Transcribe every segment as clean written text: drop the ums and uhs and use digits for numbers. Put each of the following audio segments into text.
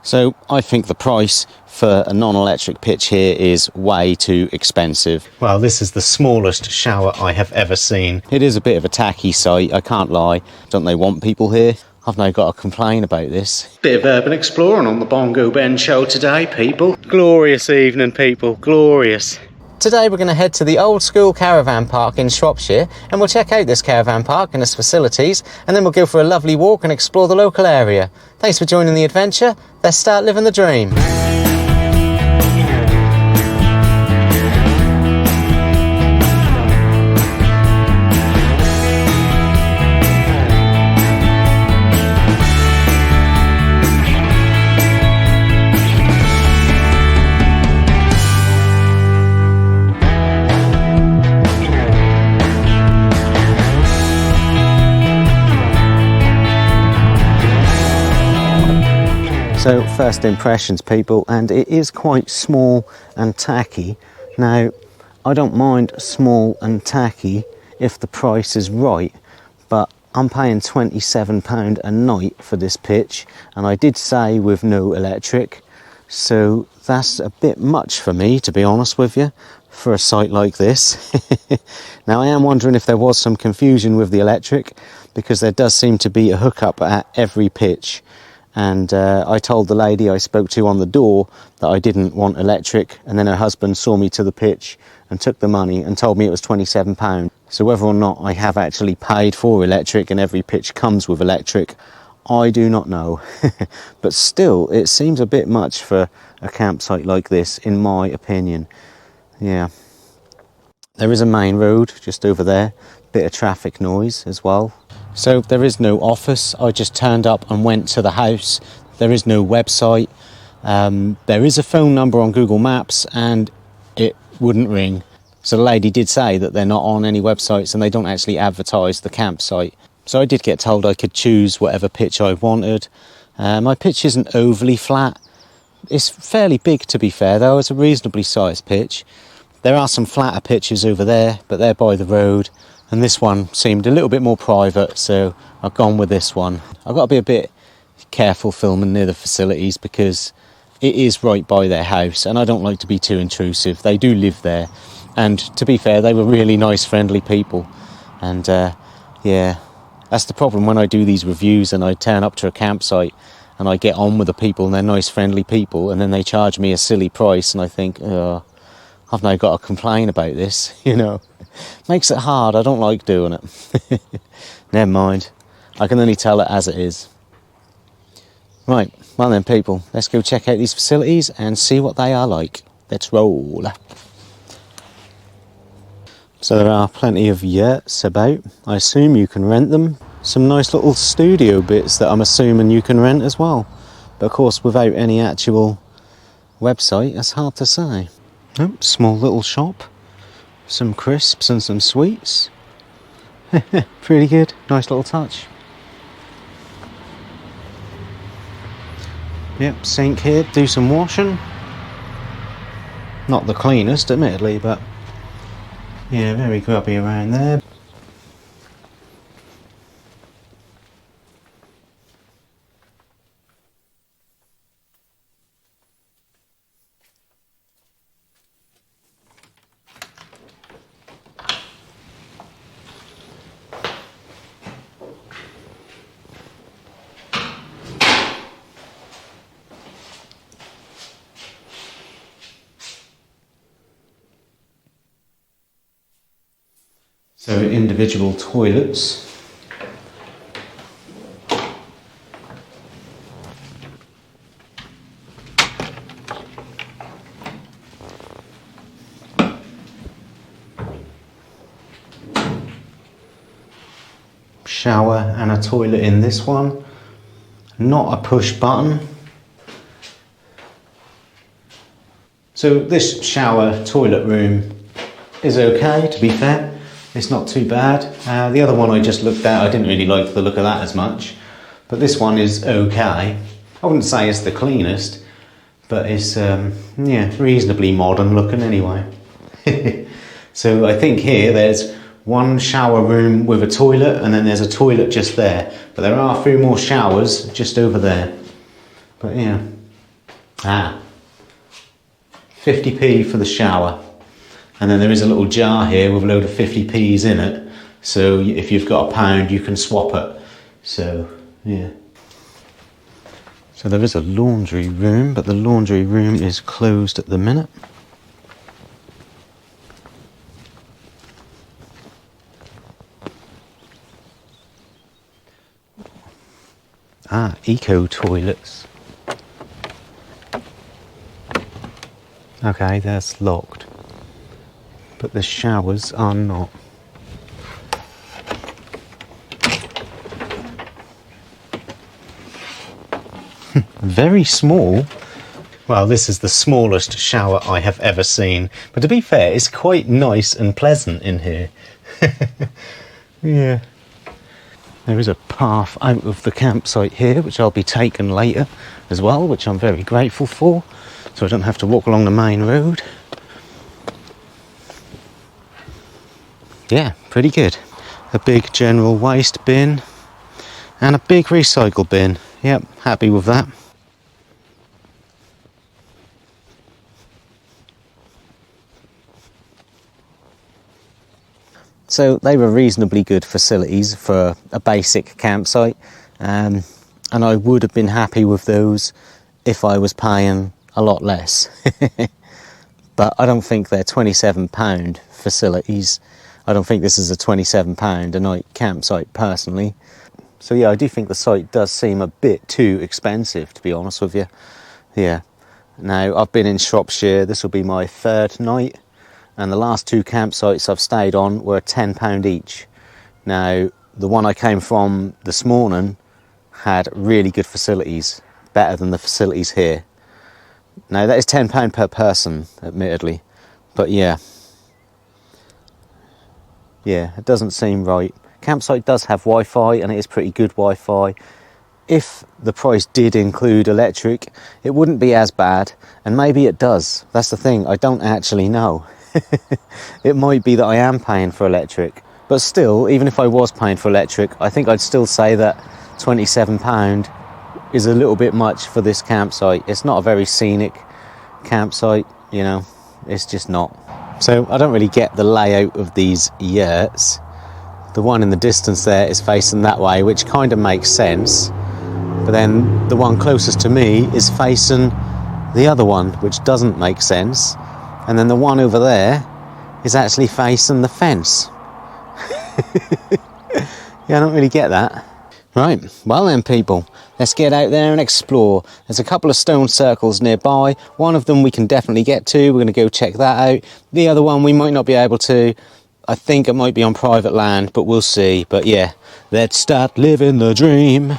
So I think the price for a non-electric pitch here is way too expensive. Well, this is the smallest shower I have ever seen. It is a bit of a tacky site, I can't lie. Don't they want people here? I've now got to complain about this. Bit of urban exploring on the Bongo Ben show today, people. Glorious evening, people, glorious. Today we're going to head to the old school caravan park in Shropshire, and we'll check out this caravan park and its facilities, and then we'll go for a lovely walk and explore the local area. Thanks for joining the adventure. Let's start living the dream. So first impressions, people, and it is quite small and tacky. Now, I don't mind small and tacky if the price is right, but I'm paying £27 a night for this pitch, and I did say with no electric, so that's a bit much for me, to be honest with you, for a site like this. Now, I am wondering if there was some confusion with the electric, because there does seem to be a hookup at every pitch. And I told the lady I spoke to on the door that I didn't want electric, and then her husband saw me to the pitch and took the money and told me it was £27. So whether or not I have actually paid for electric and every pitch comes with electric, I do not know. But still, it seems a bit much for a campsite like this, in my opinion. Yeah. There is a main road just over there, bit of traffic noise as well. So there is no office. I just turned up and went to the house. There is no website. There is a phone number on Google Maps and it wouldn't ring. So the lady did say that they're not on any websites and they don't actually advertise the campsite. So I did get told I could choose whatever pitch I wanted. My pitch isn't overly flat. It's fairly big, to be fair, though. It's a reasonably sized pitch. There are some flatter pitches over there, but they're by the road. And this one seemed a little bit more private, so I've gone with this one. I've got to be a bit careful filming near the facilities because it is right by their house and I don't like to be too intrusive. They do live there, and to be fair, they were really nice, friendly people. And yeah, that's the problem when I do these reviews and I turn up to a campsite and I get on with the people and they're nice, friendly people, and then they charge me a silly price and I think, oh, I've now got to complain about this, you know. Makes it hard. I don't like doing it. Never mind. I can only tell it as it is. Right, well then, people, let's go check out these facilities and see what they are like. Let's roll. So there are plenty of yurts about. I assume you can rent them. Some nice little studio bits that I'm assuming you can rent as well. But of course, without any actual website, that's hard to say. Oh, small little shop. Some crisps and some sweets. Pretty good. Nice little touch. Yep, sink here. Do some washing. Not the cleanest, admittedly, but yeah, very grubby around there. So individual toilets. Shower and a toilet in this one. Not a push button. So this shower toilet room is okay, to be fair. It's not too bad. The other one I just looked at, I didn't really like the look of that as much. But this one is okay. I wouldn't say it's the cleanest, but it's yeah, reasonably modern looking anyway. So I think here there's one shower room with a toilet, and then there's a toilet just there. But there are a few more showers just over there. But yeah, Ah, 50p for the shower. And then there is a little jar here with a load of 50p's in it. So if you've got £1, you can swap it. So, yeah. So there is a laundry room, but the laundry room is closed at the minute. Ah, eco toilets. Okay, that's locked. But the showers are not. Very small. Well, this is the smallest shower I have ever seen. But to be fair, it's quite nice and pleasant in here. Yeah. There is a path out of the campsite here, which I'll be taking later as well, which I'm very grateful for. So I don't have to walk along the main road. Yeah, pretty good. A big general waste bin and a big recycle bin. Yep, happy with that. So they were reasonably good facilities for a basic campsite, and I would have been happy with those if I was paying a lot less. But I don't think they're £27 facilities. I don't think this is a £27 a night campsite personally. So yeah, I do think the site does seem a bit too expensive, to be honest with you. Yeah. Now, I've been in Shropshire, this will be my 3rd night, and the last 2 campsites I've stayed on were £10 each. Now, the one I came from this morning had really good facilities, better than the facilities here. Now, that is £10 per person, admittedly, but yeah. Yeah, it doesn't seem right. Campsite does have Wi-Fi, and it is pretty good Wi-Fi. If the price did include electric, it wouldn't be as bad, and maybe it does. That's the thing, I don't actually know. It might be that I am paying for electric, but still, even if I was paying for electric, I think I'd still say that £27 is a little bit much for this campsite. It's not a very scenic campsite, you know, it's just not. So I don't really get the layout of these yurts. The one in the distance there is facing that way, which kind of makes sense. But then the one closest to me is facing the other one, which doesn't make sense. And then the one over there is actually facing the fence. Yeah, I don't really get that. Right, well then people, let's get out there and explore. There's a couple of stone circles nearby. One of them we can definitely get to. We're going to go check that out. The other one we might not be able to. I think it might be on private land, but we'll see. But yeah, let's start living the dream.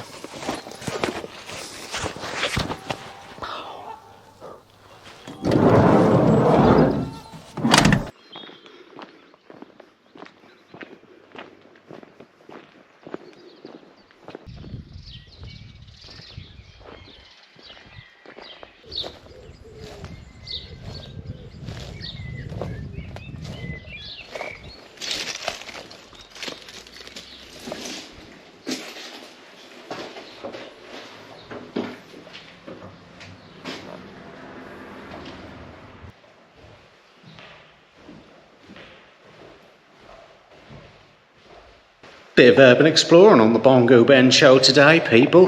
Bit of urban exploring on the Bongo Ben show today, people.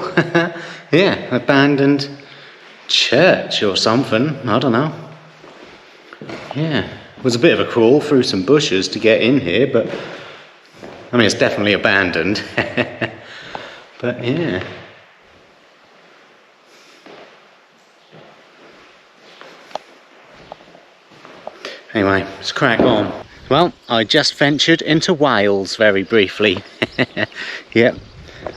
Yeah, abandoned church or something, I don't know. Yeah, it was a bit of a crawl through some bushes to get in here, but I mean, it's definitely abandoned. But yeah. Anyway, let's crack on. Well, I just ventured into Wales very briefly. Yep.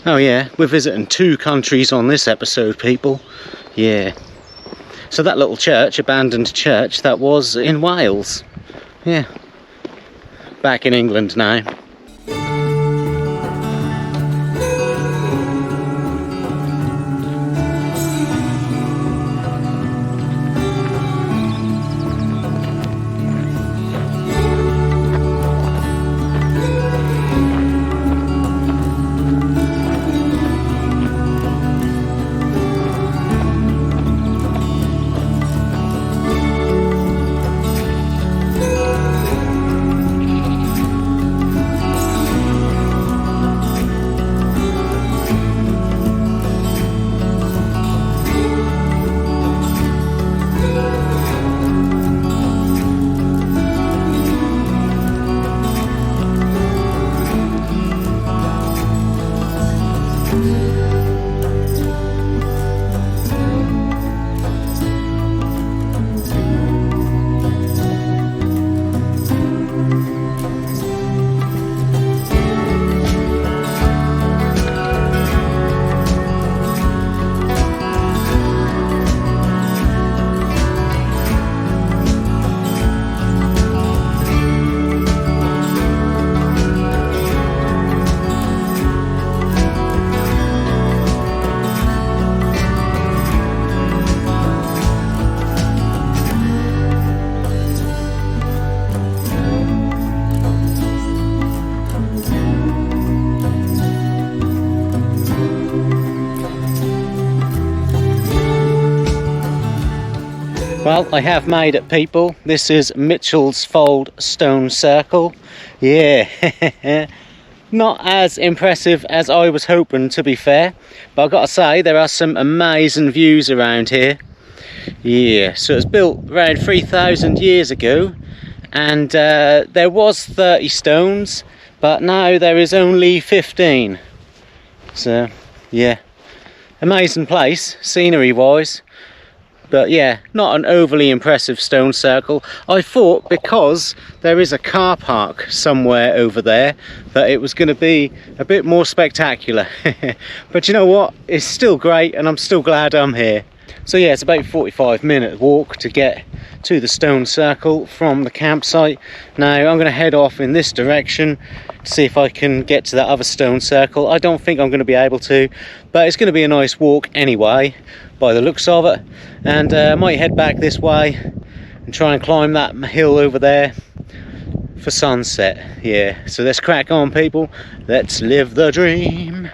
Oh yeah, we're visiting 2 countries on this episode, people. Yeah. So that little church, abandoned church, that was in Wales. Yeah. Back in England now. Well, I have made it, people. This is Mitchell's Fold Stone Circle. Yeah, not as impressive as I was hoping, to be fair, but I've got to say there are some amazing views around here. Yeah, so it was built around 3,000 years ago, and there was 30 stones, but now there is only 15. So yeah, amazing place scenery wise, but yeah, not an overly impressive stone circle. I thought because there is a car park somewhere over there that it was going to be a bit more spectacular. But you know what, it's still great and I'm still glad I'm here. So yeah, it's about a 45-minute walk to get to the stone circle from the campsite. Now I'm going to head off in this direction to see if I can get to that other stone circle. I don't think I'm going to be able to, but it's going to be a nice walk anyway by the looks of it, and I might head back this way and try and climb that hill over there for sunset. Yeah, so let's crack on, people. Let's live the dream.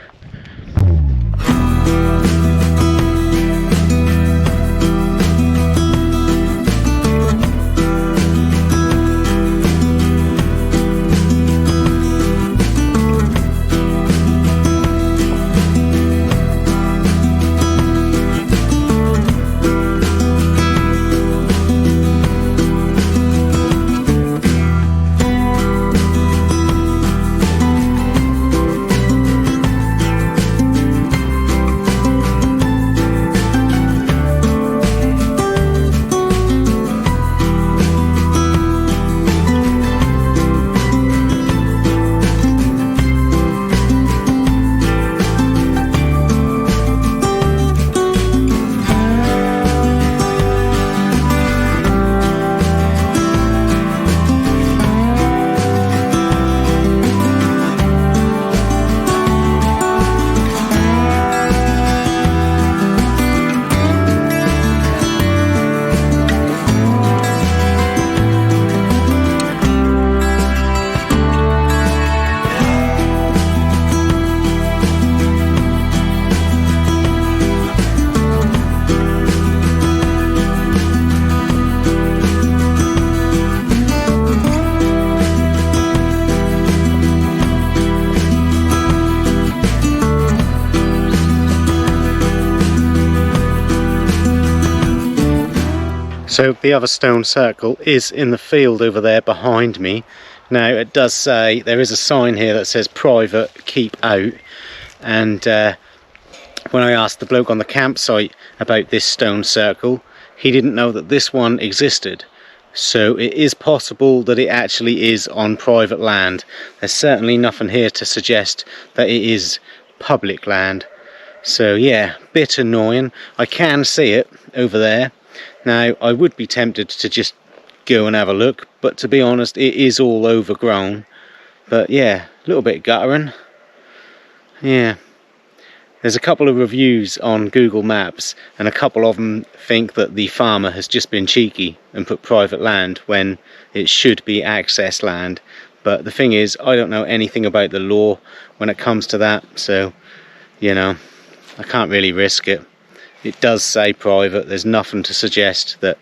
So the other stone circle is in the field over there behind me. Now it does say, there is a sign here that says private, keep out. And when I asked the bloke on the campsite about this stone circle, he didn't know that this one existed. So it is possible that it actually is on private land. There's certainly nothing here to suggest that it is public land. So yeah, bit annoying. I can see it over there. Now, I would be tempted to just go and have a look, but to be honest, it is all overgrown. But yeah, a little bit guttering. Yeah. There's a couple of reviews on Google Maps, and a couple of them think that the farmer has just been cheeky and put private land when it should be access land. But the thing is, I don't know anything about the law when it comes to that, so, you know, I can't really risk it. It does say private, there's nothing to suggest that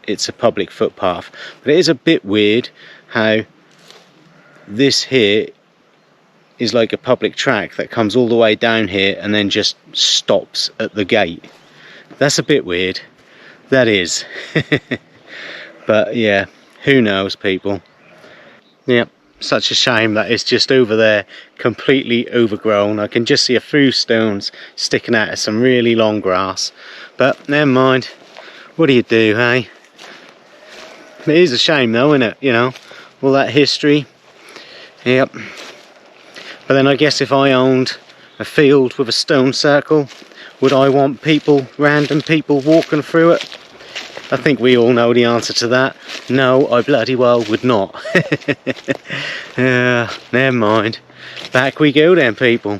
it's a public footpath. But it is a bit weird how this here is like a public track that comes all the way down here and then just stops at the gate. That's a bit weird. That is. But yeah, who knows, people. Yeah. Such a shame that it's just over there, completely overgrown. I can just see a few stones sticking out of some really long grass. But never mind. What do you do, hey? It is a shame though, isn't it? You know, all that history. Yep. But then I guess if I owned a field with a stone circle, would I want people, random people, walking through it? I think we all know the answer to that. No, I bloody well would not. Never mind. Back we go then, people.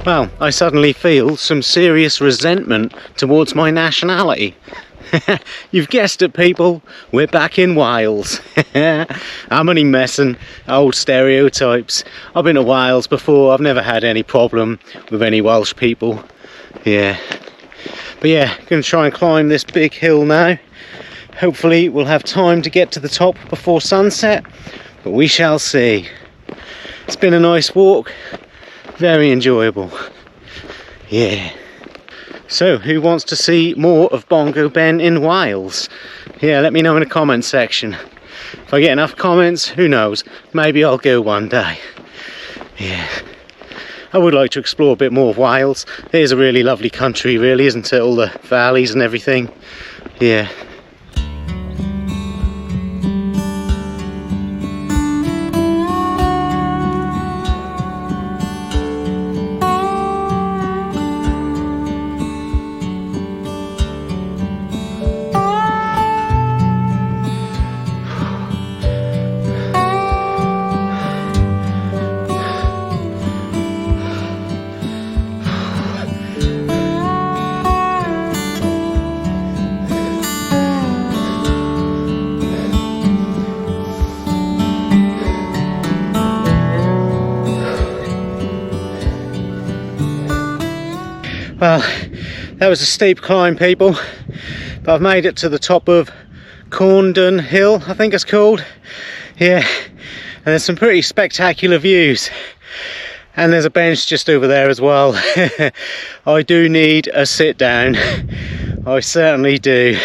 Well, I suddenly feel some serious resentment towards my nationality. You've guessed it, people, we're back in Wales. I'm only messing, old stereotypes. I've been to Wales before, I've never had any problem with any Welsh people. Yeah. But yeah, gonna try and climb this big hill now. Hopefully we'll have time to get to the top before sunset, but we shall see. It's been a nice walk, very enjoyable. Yeah. So, who wants to see more of Bongo Ben in Wales? Yeah, let me know in the comment section. If I get enough comments, who knows, maybe I'll go one day. Yeah. I would like to explore a bit more of Wales. It is a really lovely country, really, isn't it? All the valleys and everything. Yeah. Well, that was a steep climb, people, but I've made it to the top of Corndon Hill, I think it's called. Yeah, and there's some pretty spectacular views, and there's a bench just over there as well. I do need a sit down, I certainly do.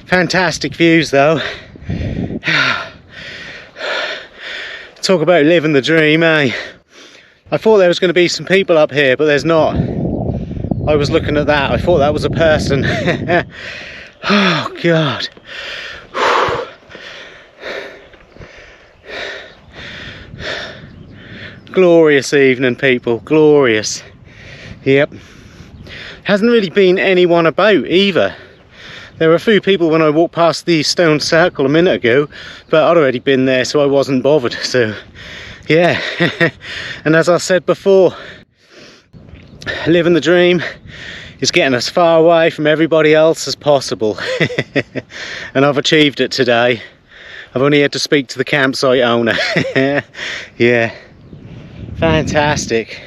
Fantastic views though. Talk about living the dream, eh? I thought there was going to be some people up here, but there's not. I was looking at that, I thought that was a person. Oh God. Glorious evening, people, glorious. Yep. Hasn't really been anyone about either. There were a few people when I walked past the stone circle a minute ago, but I'd already been there, so I wasn't bothered. So yeah. And as I said before, living the dream is getting as far away from everybody else as possible. And I've achieved it today. I've only had to speak to the campsite owner. Yeah, fantastic.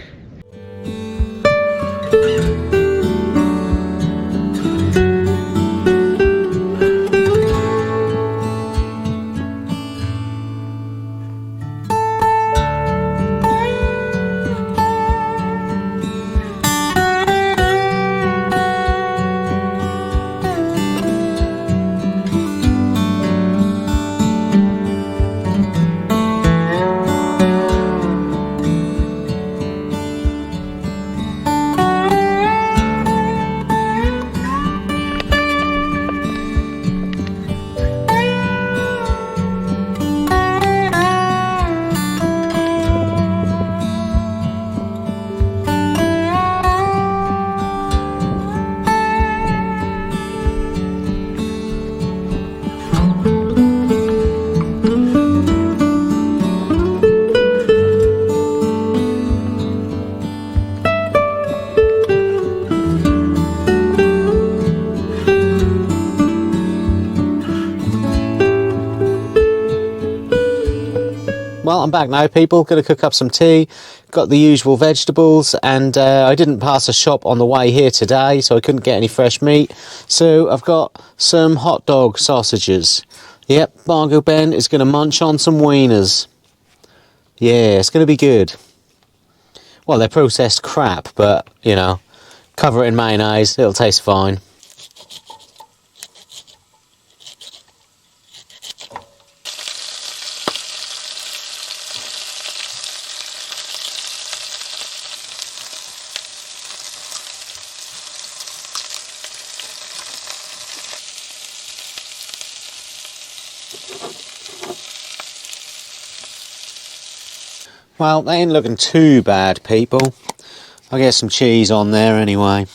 Well, I'm back now, people. Gonna cook up some tea. Got the usual vegetables, and I didn't pass a shop on the way here today, so I couldn't get any fresh meat. So I've got some hot dog sausages. Yep, Bongo Ben is gonna munch on some wieners. Yeah, it's gonna be good. Well, they're processed crap, but, you know, cover it in mayonnaise, it'll taste fine. Well, they ain't looking too bad, people. I'll get some cheese on there anyway.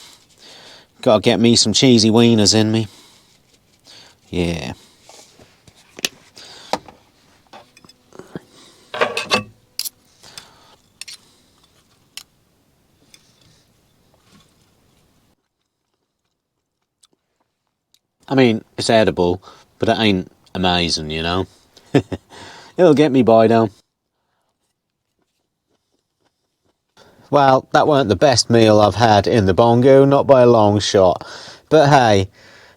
Gotta get me some cheesy wieners in me. Yeah. I mean, it's edible, but it ain't amazing, you know. It'll get me by though. Well, that weren't the best meal I've had in the bongo, not by a long shot. But hey,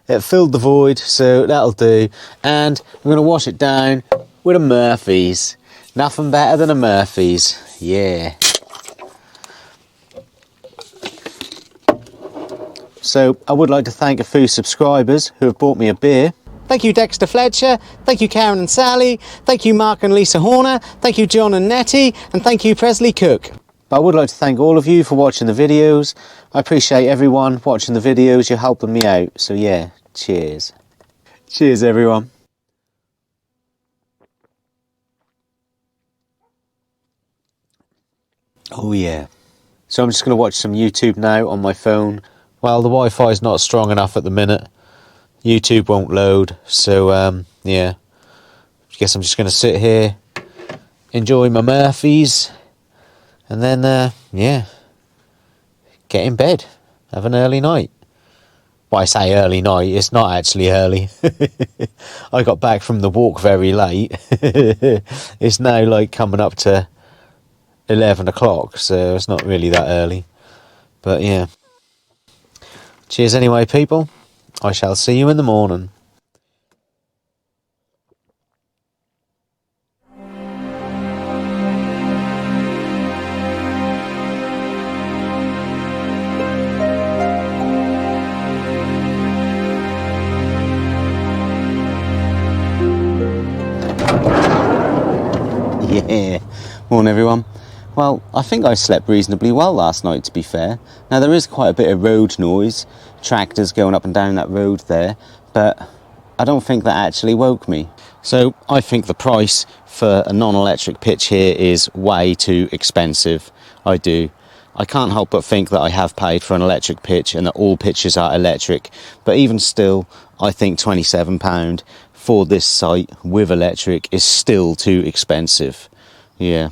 it filled the void, so that'll do. And we're going to wash it down with a Murphy's. Nothing better than a Murphy's. Yeah. So I would like to thank a few subscribers who have bought me a beer. Thank you Dexter Fletcher, thank you Karen and Sally, thank you Mark and Lisa Horner, thank you John and Nettie, and thank you Presley Cook. But I would like to thank all of you for watching the videos. I appreciate everyone watching the videos, you're helping me out. So yeah, cheers. Cheers everyone. Oh yeah. So I'm just going to watch some YouTube now on my phone. Well, the Wi-Fi is not strong enough at the minute. YouTube won't load, so yeah. I guess I'm just going to sit here, enjoy my Murphys, and then, yeah, get in bed, have an early night. Well, I say early night, it's not actually early. I got back from the walk very late. It's now like coming up to 11 o'clock, so it's not really that early. But yeah. Cheers anyway, people. I shall see you in the morning. Yeah, morning everyone. Well, I think I slept reasonably well last night, to be fair. Now there is quite a bit of road noise, tractors going up and down that road there, but I don't think that actually woke me. So I think the price for a non-electric pitch here is way too expensive. I do. I can't help but think that I have paid for an electric pitch and that all pitches are electric, but even still, I think £27 for this site with electric is still too expensive. Yeah.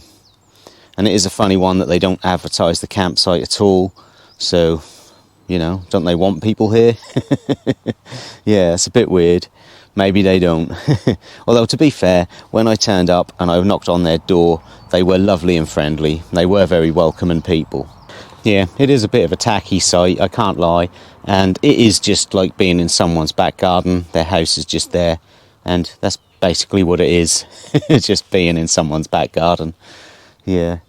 And it is a funny one that they don't advertise the campsite at all. So, you know, don't they want people here? Yeah, it's a bit weird. Maybe they don't. Although, to be fair, when I turned up and I knocked on their door, they were lovely and friendly. They were very welcoming people. Yeah, it is a bit of a tacky site, I can't lie. And it is just like being in someone's back garden. Their house is just there. And that's basically what it is. It's just being in someone's back garden. Yeah.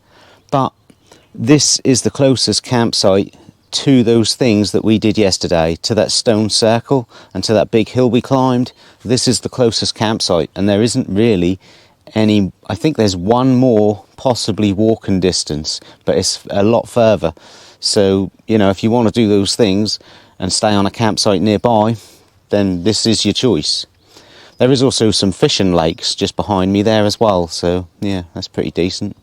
But this is the closest campsite to those things that we did yesterday, to that stone circle and to that big hill we climbed. This is the closest campsite, and there isn't really any. I think there's one more possibly walking distance, but it's a lot further. So, you know, if you want to do those things and stay on a campsite nearby, then this is your choice. There is also some fishing lakes just behind me there as well, so yeah, that's pretty decent.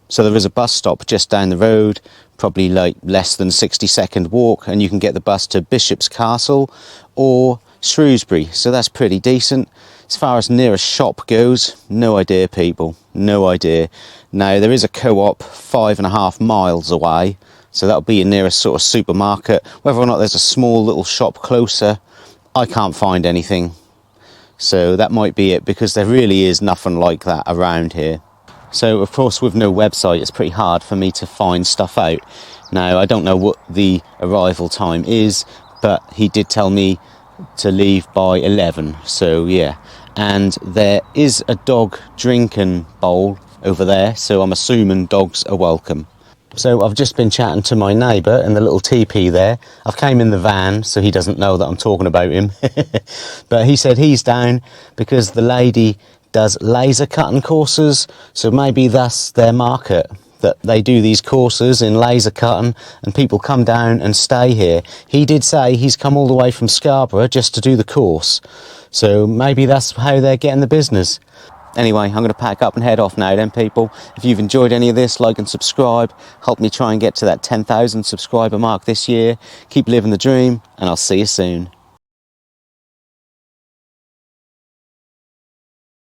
So there is a bus stop just down the road, probably like less than 60-second walk, and you can get the bus to Bishop's Castle or Shrewsbury, so that's pretty decent. As far as nearest shop goes, no idea, people, no idea. Now, there is a co-op 5.5 miles away, so that'll be your nearest sort of supermarket. Whether or not there's a small little shop closer, I can't find anything. So that might be it, because there really is nothing like that around here. So, of course, with no website, it's pretty hard for me to find stuff out. Now, I don't know what the arrival time is, but he did tell me to leave by 11, so yeah. And there is a dog drinking bowl over there, so I'm assuming dogs are welcome. So I've just been chatting to my neighbour in the little teepee there. I've came in the van, so he doesn't know that I'm talking about him. But he said he's down because the lady does laser cutting courses, so maybe that's their market, that they do these courses in laser cutting and people come down and stay here. He did say he's come all the way from Scarborough just to do the course, so maybe that's how they're getting the business. Anyway, I'm going to pack up and head off now then, people. If you've enjoyed any of this, like and subscribe. Help me try and get to that 10,000 subscriber mark this year. Keep living the dream, and I'll see you soon.